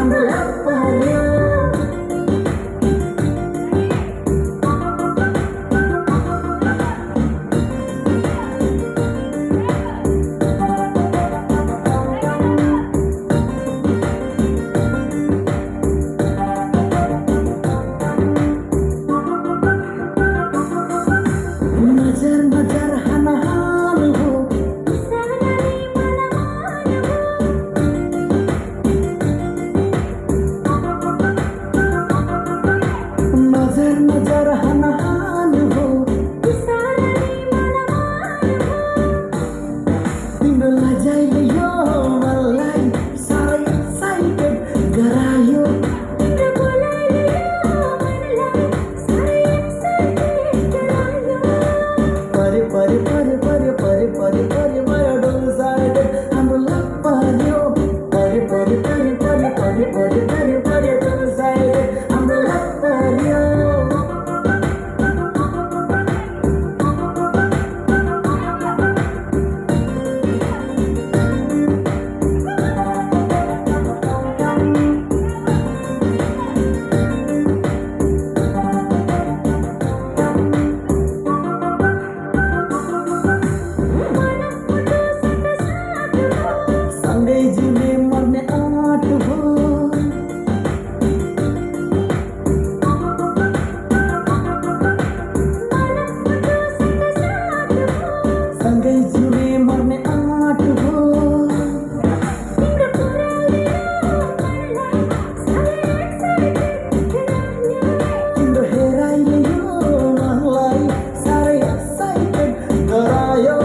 हाम्रो लभ पर्यो नजर नजर हान हान हो नजर नजर हान हान हो तिम्रो लजाइले यो मलाई साह्रै एक्साइटेड गरायो परे परे परे परे परे परे परे भयो डोल्साइड हाम्रो लभ पर्यो परे परे परे परे परे परे परे परे डोल्साइड हाम्रो लभ पर्यो सँगै जिउने मर्ने आँट हो सँगै जिउने मर्ने आँट हो तिम्रो हेराइले यो मनलाई साह्रै एक्साइटेड गरायो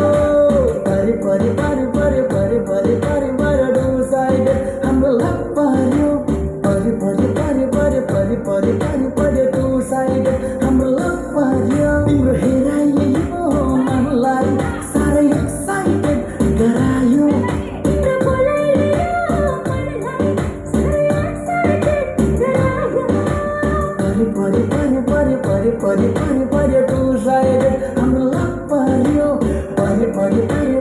परे परे परे परे परे परे परे परे डोल्साइड हाम्रो लभ पर्यो परे परे परे परे परे परे परे परे डोल्साइड हाम्रो लभ पर्यो तिम्रो हेराइले यो मनलाई साह्रै एक्साइटेड गरायो परे परे परे परे परे परे परे परे डोल्साइड हाम्रो लभ पर्यो परे परे परे